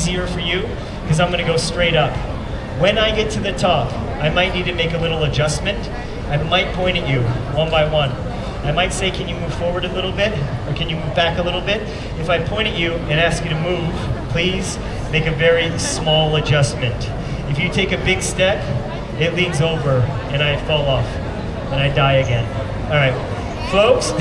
easier for you because I'm gonna go straight up. When I get to the top, I might need to make a little adjustment. I might point at you one by one. I might say, can you move forward a little bit? Or can you move back a little bit? If I point at you and ask you to move, please make a very small adjustment. If you take a big step, it leans over and I fall off and I die again. All right, folks,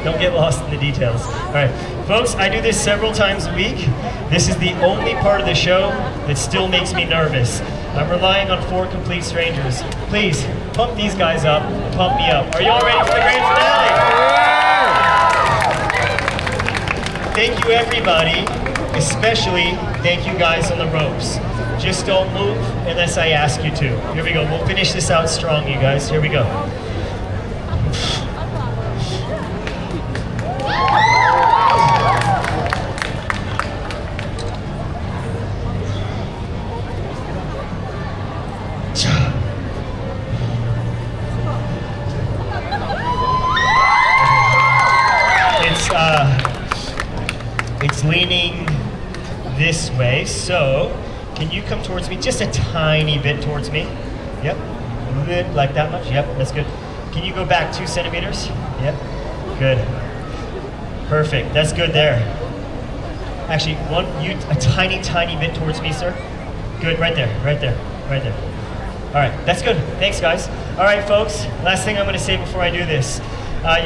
don't get lost in the details. All right, folks, I do this several times a week. This is the only part of the show that still makes me nervous. I'm relying on 4 complete strangers. Please, pump these guys up, pump me up. Are you all ready for the grand finale? Thank you, everybody. Especially, thank you guys on the ropes. Just don't move unless I ask you to. Here we go. We'll finish this out strong, you guys. Here we go. It's leaning this way, so can you come towards me just a tiny bit towards me? Yep, good, like that much, yep, that's good. Can you go back 2 centimeters? Yep, good. Perfect, that's good there. Actually, a tiny bit towards me, sir. Good, right there. All right, that's good, thanks guys. All right, folks, last thing I'm gonna say before I do this.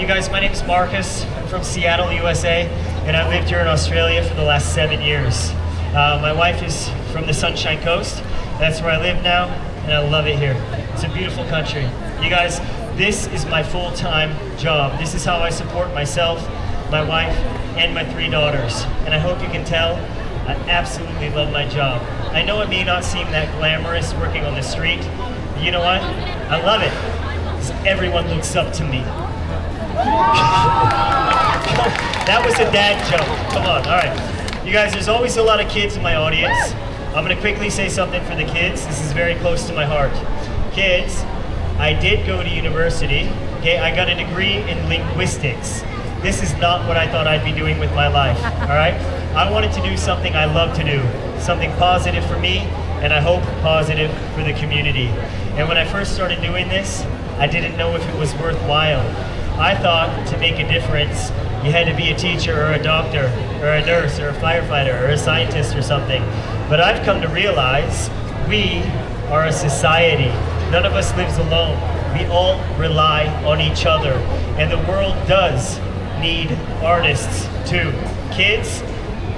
You guys, my name is Marcus. I'm from Seattle, USA, and I've lived here in Australia for the last 7 years. My wife is from the Sunshine Coast. That's where I live now, and I love it here. It's a beautiful country. You guys, this is my full-time job. This is how I support myself, my wife, and my 3 daughters. And I hope you can tell, I absolutely love my job. I know it may not seem that glamorous working on the street, but you know what? I love it, because everyone looks up to me. That was a dad joke. Come on, all right. You guys, there's always a lot of kids in my audience. I'm gonna quickly say something for the kids. This is very close to my heart. Kids, I did go to university. Okay, I got a degree in linguistics. This is not what I thought I'd be doing with my life, all right? I wanted to do something I love to do, something positive for me, and I hope positive for the community. And when I first started doing this, I didn't know if it was worthwhile. I thought to make a difference, you had to be a teacher or a doctor or a nurse or a firefighter or a scientist or something. But I've come to realize we are a society. None of us lives alone. We all rely on each other. And the world does need artists too. Kids,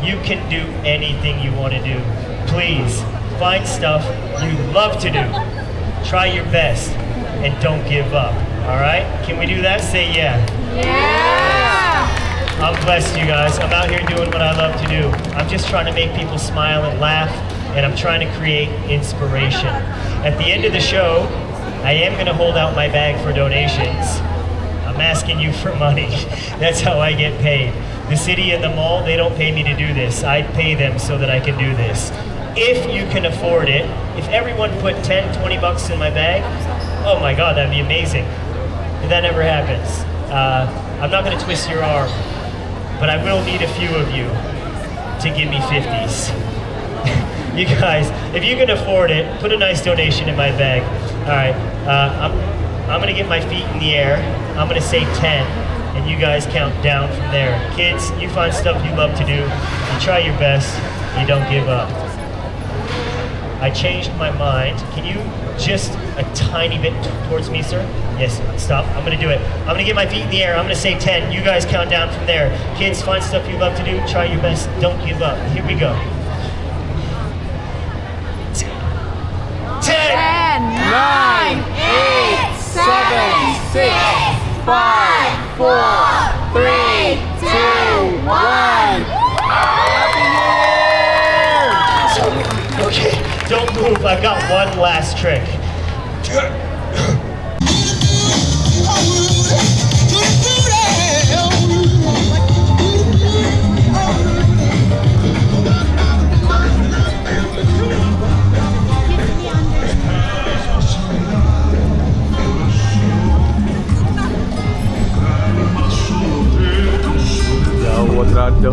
you can do anything you want to do. Please, find stuff you love to do. Try your best and don't give up. All right? Can we do that? Say yeah. Yeah! I'm blessed, you guys. I'm out here doing what I love to do. I'm just trying to make people smile and laugh, and I'm trying to create inspiration. At the end of the show, I am going to hold out my bag for donations. I'm asking you for money. That's how I get paid. The city and the mall, they don't pay me to do this. I pay them so that I can do this. If you can afford it, if everyone put 10, 20 bucks in my bag, oh my God, that'd be amazing. But that never happens. I'm not gonna twist your arm, but I will need a few of you to give me 50s. You guys, if you can afford it, put a nice donation in my bag. All right, I'm gonna get my feet in the air. I'm gonna say 10, and you guys count down from there. Kids, you find stuff you love to do, you try your best, you don't give up. I changed my mind. Can you just a tiny bit towards me, sir? Yes, stop. I'm gonna do it. I'm gonna get my feet in the air. I'm gonna say 10. You guys count down from there. Kids, find stuff you love to do. Try your best. Don't give up. Here we go. 10, 9, 8, 7, 6, 5, 4, 3, 2, 1. Okay, don't move. I've got one last trick. Quadrado.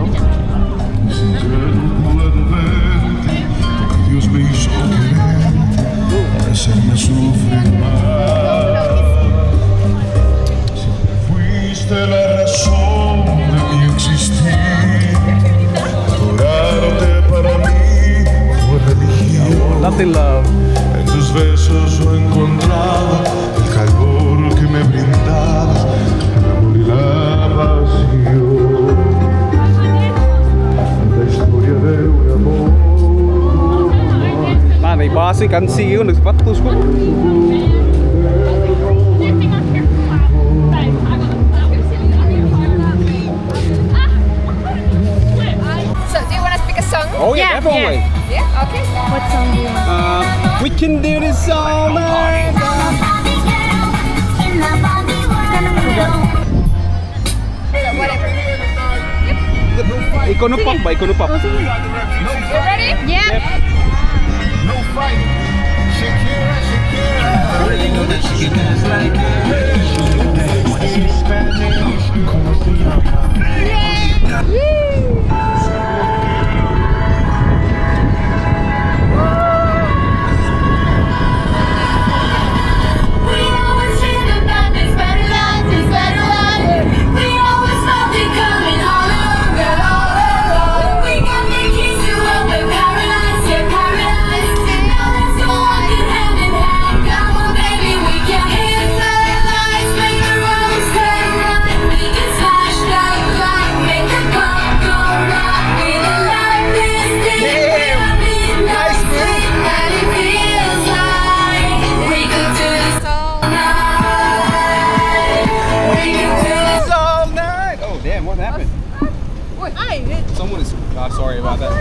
lost in love. En tus besos yo encontraba el calor que me brindabas, el amor y la pasión. La historia de un amor. Man, die basis kan see you, nagsapatos ko. So, do you want to speak a song? Oh yeah, definitely. Yeah, okay. What song do you want? We can do this all night. So, whatever. Ikonopop ba? Ikonopop. You ready? Yeah. Yep. No fight. Shakira, Shakira. I really know that she can dance like that. She can dance in Spanish. Como se llama? We always dreamed about this better life, this better life. We always felt it coming all along, girl, all along. We got the keys to open paradise, yeah, paradise. Now let's go walking hand in hand. Come on, baby, we can hit the lights, make the roads turn right. We can smash that light, make the pump go right. We the light this day, nice thing that it feels like. We could do this all night. We could do this All night. Oh damn, what happened? What? Someone is. Sorry about that.